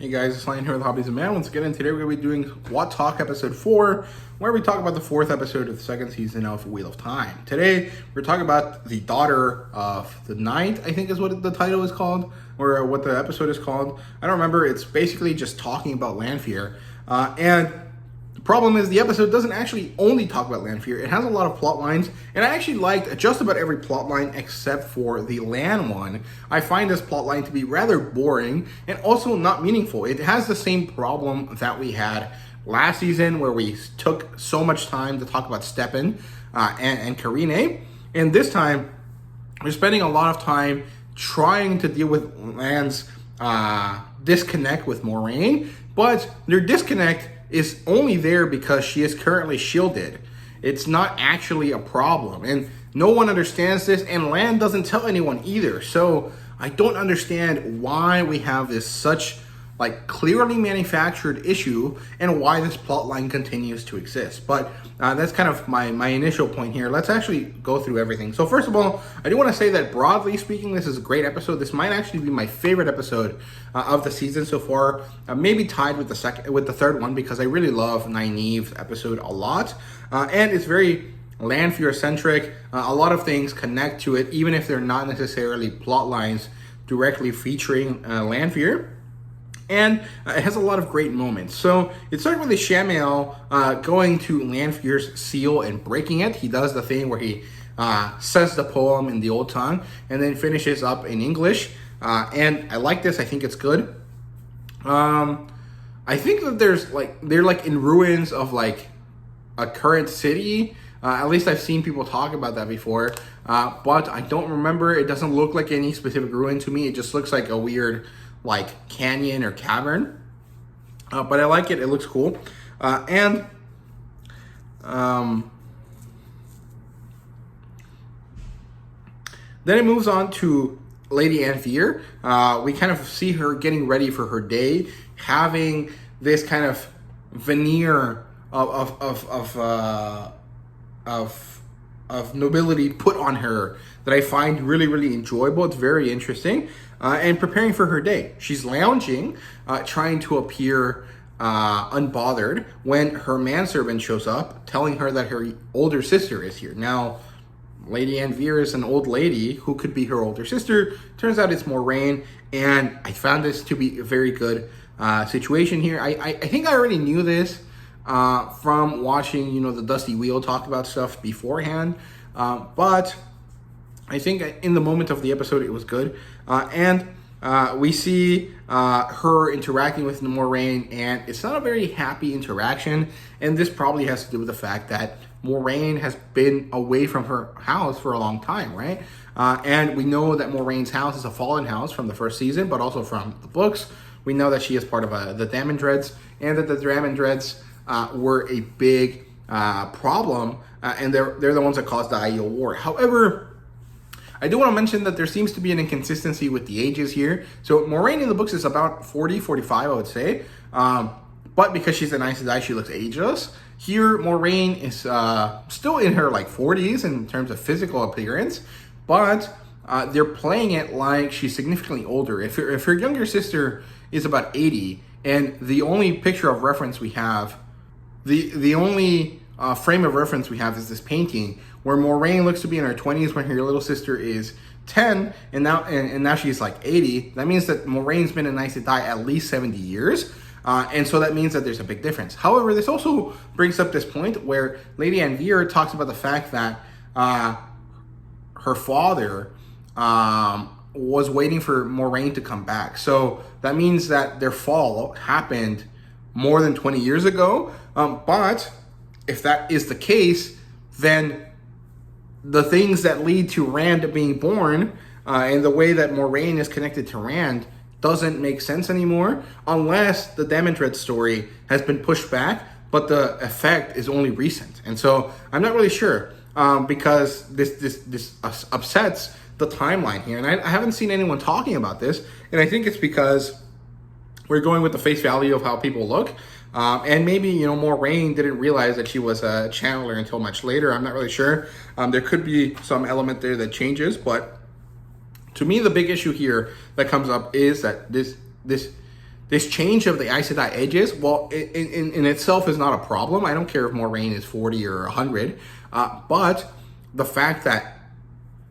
Hey guys, it's Ryan here with HobbiesofaMan. Once again, and today we're going to be doing What Talk episode 4, where we talk about the 4th episode of the 2nd season of Wheel of Time. Today, we're talking about the daughter of the night, I think is what the title is called, or what the episode is called. I don't remember. It's basically just talking about Lanfear. And the problem is the episode doesn't actually only talk about Lanfear. It has a lot of plot lines, and I actually liked just about every plot line except for the Lan one. I find this plot line to be rather boring and also not meaningful. It has the same problem that we had last season, where we took so much time to talk about Stepan and Karine, and this time we're spending a lot of time trying to deal with Lan's disconnect with Moiraine, but their disconnect is only there because she is currently shielded. It's not actually a problem, and no one understands this, and Lan doesn't tell anyone either. So I don't understand why we have this such clearly manufactured issue and why this plot line continues to exist. But that's kind of my initial point here. Let's actually go through everything. So first of all, I do want to say that broadly speaking, this is a great episode. This might actually be my favorite episode of the season so far. Maybe tied with the third one, because I really love Nynaeve's episode a lot. And it's very Lanfear centric. A lot of things connect to it, even if they're not necessarily plot lines directly featuring Lanfear. And it has a lot of great moments. So it started with the Shamael going to Lanfear's seal and breaking it. He does the thing where he says the poem in the old tongue and then finishes up in English. And I like this. I think it's good. I think that they're in ruins of a current city. At least I've seen people talk about that before. But I don't remember. It doesn't look like any specific ruin to me. It just looks like a weird canyon or cavern, but I like it. It looks cool. And then it moves on to Lady Anthea. We kind of see her getting ready for her day, having this kind of veneer of nobility put on her that I find really, really enjoyable. It's very interesting. And preparing for her day. She's lounging, trying to appear unbothered, when her manservant shows up, telling her that her older sister is here. Now, Lady Anthea is an old lady. Who could be her older sister? Turns out it's Moiraine, and I found this to be a very good situation here. I think I already knew this from watching, the Dusty Wheel talk about stuff beforehand, but I think in the moment of the episode, it was good. And we see her interacting with Moiraine, and it's not a very happy interaction. And this probably has to do with the fact that Moiraine has been away from her house for a long time, right? And we know that Moraine's house is a fallen house from the first season, but also from the books. We know that she is part of the Damondreds, and that the Damondreds were a big problem, and they're the ones that caused the Aiel War. However, I do want to mention that there seems to be an inconsistency with the ages here. So Moiraine in the books is about 40, 45, I would say. But because she's an Aes Sedai, she looks ageless. Here, Moiraine is still in her 40s in terms of physical appearance. But they're playing it like she's significantly older. If her younger sister is about 80, and the only picture of reference we have, the only frame of reference we have is this painting where Moiraine looks to be in her 20s when her little sister is 10, and now she's 80. That means that Moraine's been an Aes Sedai at least 70 years, and so that means that there's a big difference. However, this also brings up this point where Lady Anthea talks about the fact that her father was waiting for Moiraine to come back. So that means that their fall happened more than 20 years ago, but if that is the case, then the things that lead to Rand being born and the way that Moiraine is connected to Rand doesn't make sense anymore, unless the Damondred story has been pushed back, but the effect is only recent. And so I'm not really sure, because this upsets the timeline here. And I haven't seen anyone talking about this, and I think it's because we're going with the face value of how people look. And maybe, Moiraine didn't realize that she was a channeler until much later. I'm not really sure. There could be some element there that changes, but to me, the big issue here that comes up is that this this change of the Aes Sedai edges, well, in itself is not a problem. I don't care if Moraine is 40 or 100, but the fact that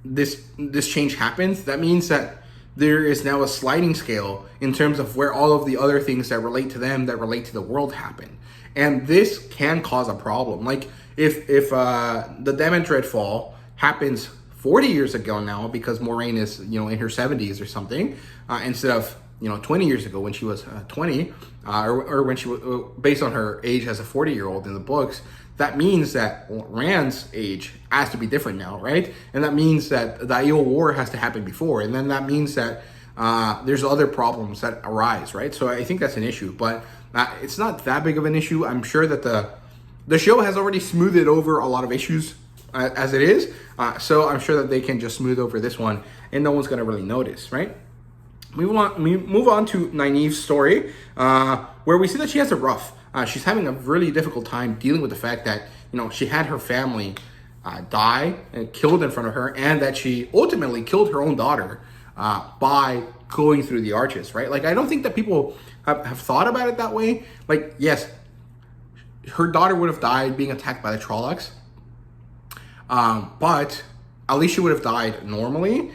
this change happens, that means that there is now a sliding scale in terms of where all of the other things that relate to them, that relate to the world, happen. And this can cause a problem. Like, if the Damage Fall happens 40 years ago now, because Moraine is, in her 70s or something, instead of 20 years ago when she was 20, or when she was, based on her age as a 40-year-old in the books, that means that Rand's age has to be different now, right? And that means that the Aiel War has to happen before, and then that means that there's other problems that arise, right? So I think that's an issue, but it's not that big of an issue. I'm sure that the show has already smoothed over a lot of issues as it is, so I'm sure that they can just smooth over this one, and no one's going to really notice, right? We move on to Nynaeve's story, where we see that she has it rough. She's having a really difficult time dealing with the fact that, she had her family die and killed in front of her, and that she ultimately killed her own daughter by going through the arches, right? Like, I don't think that people have thought about it that way. Like, yes, her daughter would have died being attacked by the Trollocs, but at least she would have died normally,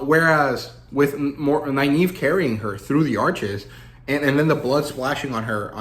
whereas with Nynaeve carrying her through the arches, and then the blood splashing on her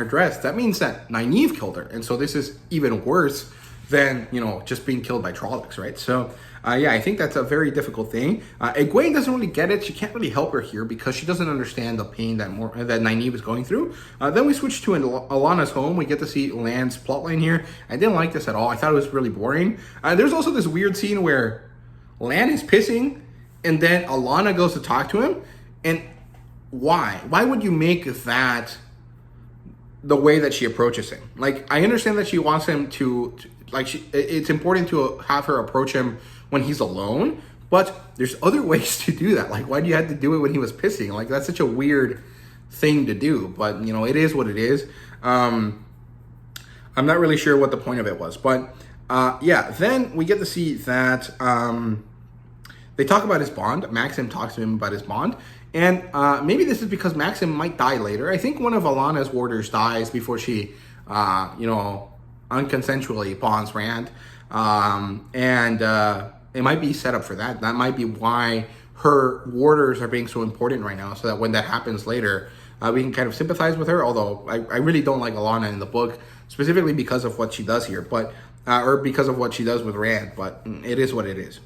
dress, that means that Nynaeve killed her, and so this is even worse than just being killed by Trollocs, right? So yeah, I think that's a very difficult thing. Egwene doesn't really get it. She can't really help her here because she doesn't understand the pain that Nynaeve is going through. Then we switch to Alana's home. We get to see Lan's plotline here. I didn't like this at all. I thought it was really boring. There's also this weird scene where Lan is pissing, and then Alana goes to talk to him. And why? Why would you make that the way that she approaches him? Like, I understand that she wants him to it's important to have her approach him when he's alone, but there's other ways to do that. Like, why do you have to do it when he was pissing? Like, that's such a weird thing to do, but it is what it is. I'm not really sure what the point of it was, but yeah, then we get to see that they talk about his bond. Maxim talks to him about his bond, and maybe this is because Maxim might die later. I think one of Alana's warders dies before she, unconsensually pawns Rand, and it might be set up for that. That might be why her warders are being so important right now, so that when that happens later, we can kind of sympathize with her. Although I really don't like Alana in the book, specifically because of what she does here, but or because of what she does with Rand. But it is what it is.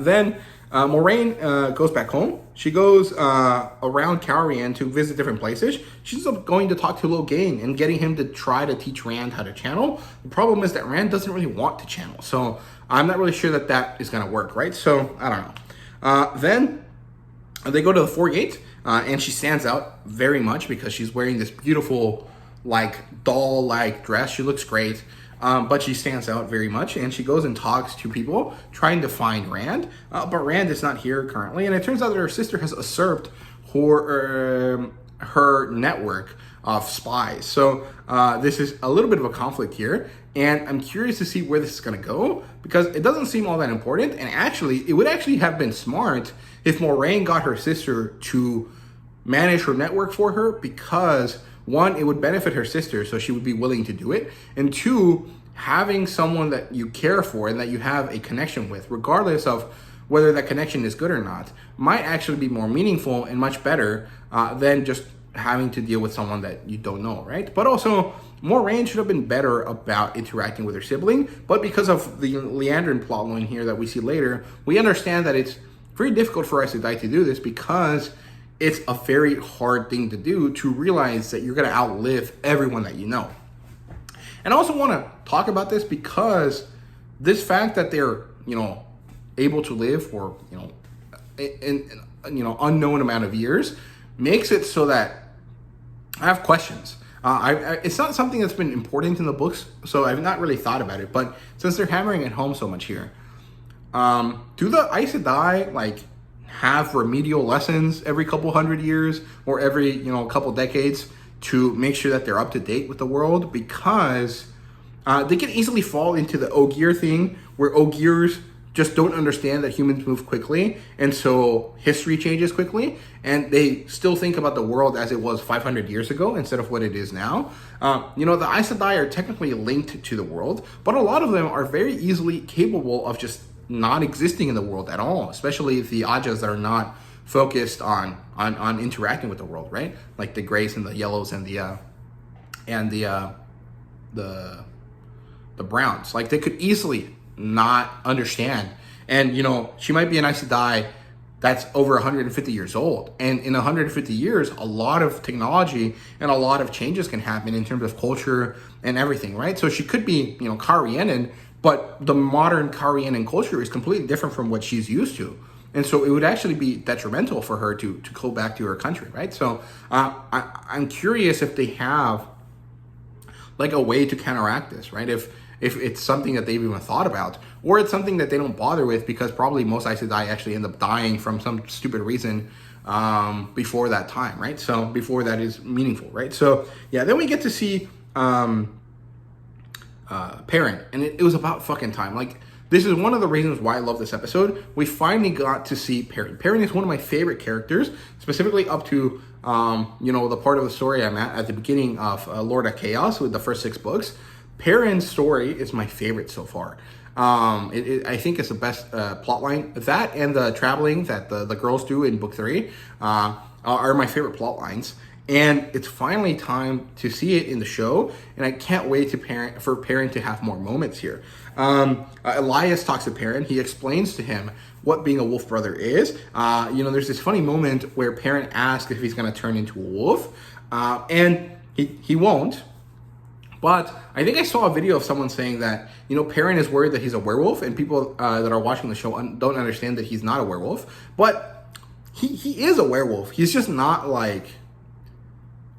Then Moraine goes back home. She goes around Calrian to visit different places. She's going to talk to Logain and getting him to try to teach Rand how to channel. The problem is that Rand doesn't really want to channel, so I'm not really sure that is going to work, right? So I don't know. Then they go to the Foregate, and she stands out very much because she's wearing this beautiful, like, doll-like dress. She looks great. But she stands out very much, and she goes and talks to people trying to find Rand, but Rand is not here currently, and it turns out that her sister has usurped her network of spies. So this is a little bit of a conflict here, and I'm curious to see where this is going to go, because it doesn't seem all that important, and actually, it would actually have been smart if Moraine got her sister to manage her network for her, because one, it would benefit her sister, so she would be willing to do it. And two, having someone that you care for and that you have a connection with, regardless of whether that connection is good or not, might actually be more meaningful and much better than just having to deal with someone that you don't know, right? But also, Moraine should have been better about interacting with her sibling, but because of the Liandrin plotline here that we see later, we understand that it's very difficult for Aes Sedai to do this, because it's a very hard thing to do, to realize that you're going to outlive everyone that you know. And I also want to talk about this because this fact that they're, able to live for, in unknown amount of years makes it so that I have questions. It's not something that's been important in the books, so I've not really thought about it. But since they're hammering it home so much here, do the Aes Sedai, have remedial lessons every couple hundred years or every couple decades to make sure that they're up to date with the world? Because they can easily fall into the Ogier thing, where Ogiers just don't understand that humans move quickly, and so history changes quickly, and they still think about the world as it was 500 years ago instead of what it is now. The Aes Sedai are technically linked to the world, but a lot of them are very easily capable of just not existing in the world at all, especially the Ajas that are not focused on interacting with the world, right? Like the grays and the yellows and the browns. Like they could easily not understand. And she might be an Aes Sedai that's over 150 years old, and in 150 years a lot of technology and a lot of changes can happen in terms of culture and everything, right? So she could be Karianan, but the modern Karianan culture is completely different from what she's used to, and so it would actually be detrimental for her to go back to her country, right? So I'm curious if they have like a way to counteract this, right? If it's something that they've even thought about, or it's something that they don't bother with because probably most Aes Sedai actually end up dying from some stupid reason before that time, right? So before that is meaningful, right? So yeah, then we get to see Perrin, and it was about fucking time. Like, this is one of the reasons why I love this episode. We finally got to see Perrin. Perrin is one of my favorite characters, specifically up to the part of the story I'm at the beginning of Lord of Chaos with the first 6 books. Perrin's story is my favorite so far. I think it's the best plot line. That and the traveling that the girls do in book 3 are my favorite plot lines. And it's finally time to see it in the show, and I can't wait for Perrin to have more moments here. Elias talks to Perrin. He explains to him what being a wolf brother is. There's this funny moment where Perrin asks if he's going to turn into a wolf, and he won't. But I think I saw a video of someone saying that, Perrin is worried that he's a werewolf, and people that are watching the show don't understand that he's not a werewolf. But he is a werewolf. He's just not like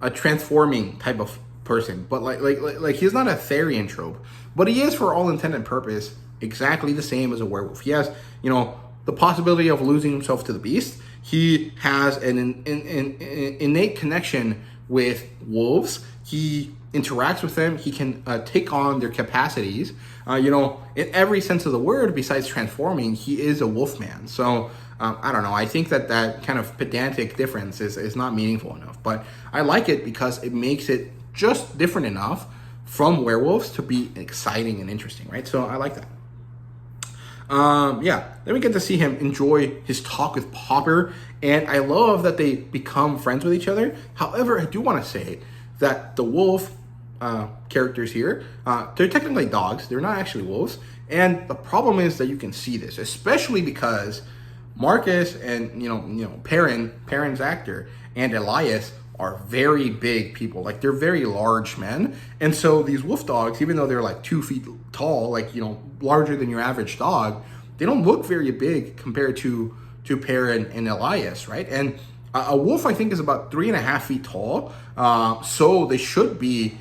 a transforming type of person. But like he's not a Therian trope. But he is, for all intent and purpose, exactly the same as a werewolf. He has, the possibility of losing himself to the beast. He has an innate connection with wolves. He interacts with them. He can take on their capacities. In every sense of the word, besides transforming, he is a wolfman. So I don't know. I think that kind of pedantic difference is not meaningful enough. But I like it because it makes it just different enough from werewolves to be exciting and interesting, right? So I like that. Then we get to see him enjoy his talk with Popper, and I love that they become friends with each other. However, I do want to say that the wolf characters here, they're technically dogs. They're not actually wolves. And the problem is that you can see this, especially because Marcus and, Perrin's actor, and Elias are very big people. Like, they're very large men. And so these wolf dogs, even though they're like 2 feet tall, like, larger than your average dog, they don't look very big compared to Perrin and Elias, right? And a wolf, I think, is about 3.5 feet tall. So they should be,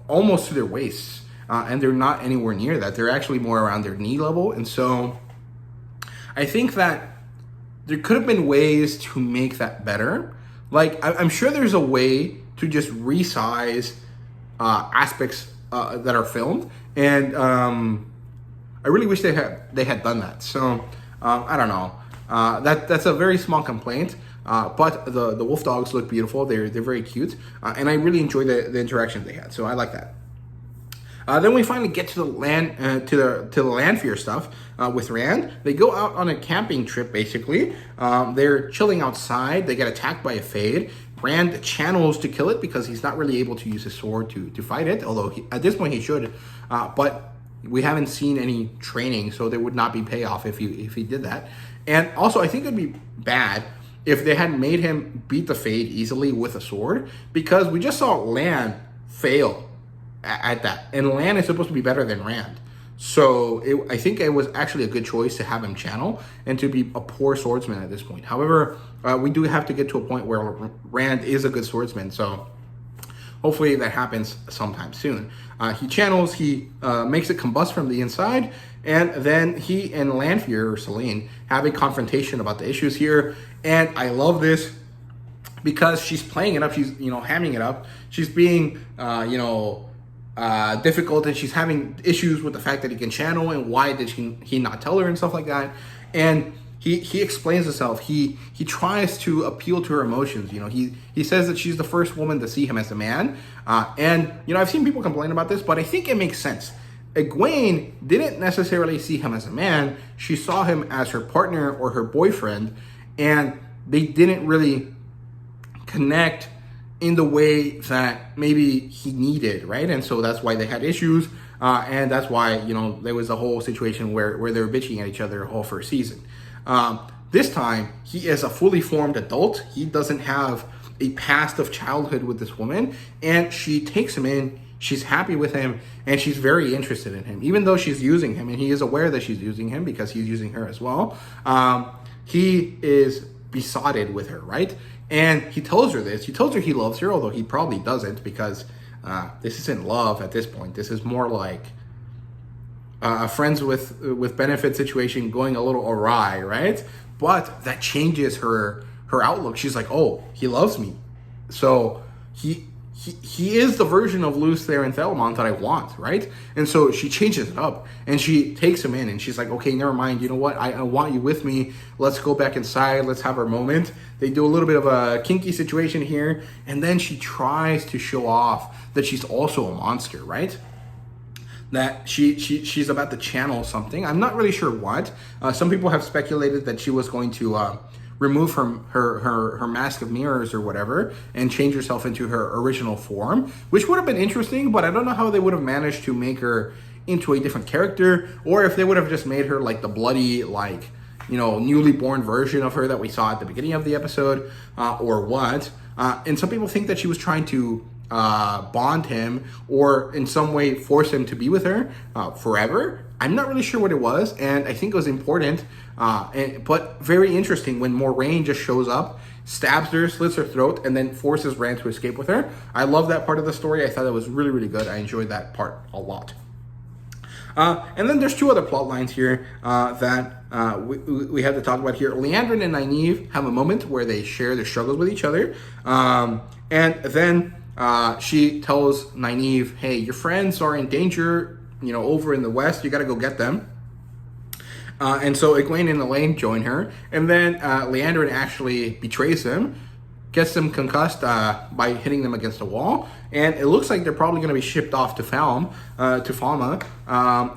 almost to their waists. And they're not anywhere near that. They're actually more around their knee level. And so I think that there could have been ways to make that better. Like, I'm sure there's a way to just resize aspects that are filmed. And I really wish they had done that. So I don't know. That's a very small complaint. But the wolf dogs look beautiful. They're very cute, and I really enjoy the interactions they had. So I like that. Then we finally get to the land to the Lanfear stuff with Rand. They go out on a camping trip. Basically, they're chilling outside. They get attacked by a Fade. Rand channels to kill it because he's not really able to use his sword to fight it. Although at this point he should, but we haven't seen any training, so there would not be payoff if he did that. And also, I think it'd be bad if they had made him beat the Fade easily with a sword, because we just saw Lan fail at that. And Lan is supposed to be better than Rand. So I think it was actually a good choice to have him channel and to be a poor swordsman at this point. However, we do have to get to a point where Rand is a good swordsman. So hopefully that happens sometime soon. He channels, he makes it combust from the inside, and then he and Lanfear, or Selene, have a confrontation about the issues here. And I love this because she's playing it up. She's, hamming it up. She's being, difficult, and she's having issues with the fact that he can channel, and why did he not tell her and stuff like that. And he explains himself. He tries to appeal to her emotions. You know, he says that she's the first woman to see him as a man. And you know, I've seen people complain about this, but I think it makes sense. Egwene didn't necessarily see him as a man. She saw him as her partner or her boyfriend, and they didn't really connect in the way that maybe he needed, right? And so that's why they had issues, and that's why, you know, there was a whole situation where they were bitching at each other the whole first season. This time, he is a fully formed adult. He doesn't have a past of childhood with this woman, and she takes him in. She's happy with him, and she's very interested in him, even though she's using him, and he is aware that she's using him because he's using her as well. He is besotted with her, right? And he tells her this. He tells her he loves her, although he probably doesn't, because this isn't love at this point. This is more like a friends with benefit situation going a little awry, right? But that changes her outlook. She's like, oh, he loves me. So he is the version of Luce there in Thelmont that I want, right? And so she changes it up, and she takes him in, and she's like, okay, never mind. You know what? I want you with me. Let's go back inside. Let's have our moment. They do a little bit of a kinky situation here, and then she tries to show off that she's also a monster, right? That she's about to channel something. I'm not really sure what. Some people have speculated that she was going to remove her mask of mirrors or whatever and change herself into her original form, which would have been interesting, but I don't know how they would have managed to make her into a different character, or if they would have just made her like the bloody, like, you know, newly born version of her that we saw at the beginning of the episode, or what. And some people think that she was trying to bond him or in some way force him to be with her forever. I'm not really sure what it was, and I think it was important, but very interesting when Moraine just shows up, stabs her, slits her throat, and then forces Rand to escape with her. I love that part of the story. I thought it was really, really good. I enjoyed that part a lot. And then there's two other plot lines here that we have to talk about here. Liandrin and Nynaeve have a moment where they share their struggles with each other, and then she tells Nynaeve, hey, your friends are in danger, you know, over in the west. You got to go get them. And so Egwene and Elaine join her, and then Liandrin actually betrays him, gets them concussed by hitting them against a wall, and it looks like they're probably going to be shipped off to Falme,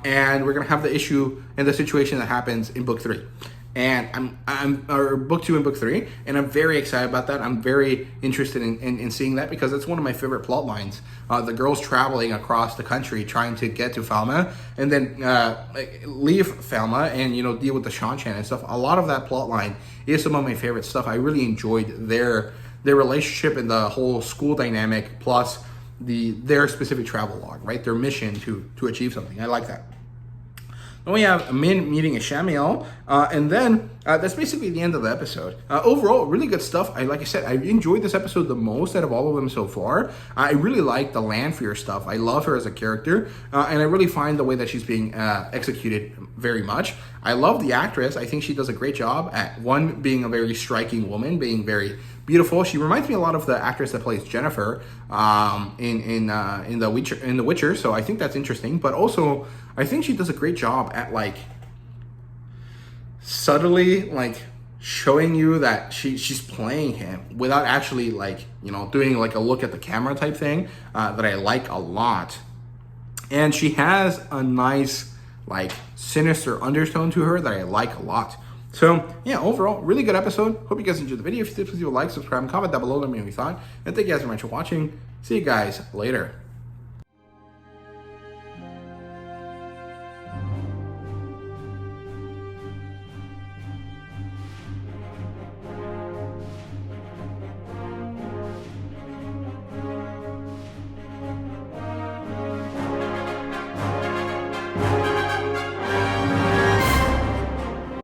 and we're going to have the issue and the situation that happens in book 3. And or book 2 and book 3, and I'm very excited about that. I'm very interested in seeing that, because it's one of my favorite plot lines. The girls traveling across the country trying to get to Falme, and then leave Falme and, you know, deal with the Shan-Chan and stuff. A lot of that plot line is some of my favorite stuff. I really enjoyed their relationship and the whole school dynamic, plus their specific travel log, right? Their mission to achieve something. I like that. Then we have Min meeting Ishamael, and then that's basically the end of the episode. Overall, really good stuff. Like I said, I enjoyed this episode the most out of all of them so far. I really like the Lanfear stuff. I love her as a character, and I really find the way that she's being executed very much. I love the actress. I think she does a great job at, one, being a very striking woman, being very beautiful. She reminds me a lot of the actress that plays Jennifer in The Witcher. So I think that's interesting. But also, I think she does a great job at, like, subtly, like, showing you that she's playing him without actually, like, you know, doing like a look at the camera type thing that I like a lot. And she has a nice, like, sinister undertone to her that I like a lot. So, yeah, overall, really good episode. Hope you guys enjoyed the video. If you did, please leave a like, subscribe, and comment down below. Let me know what you thought. And thank you guys very much for watching. See you guys later.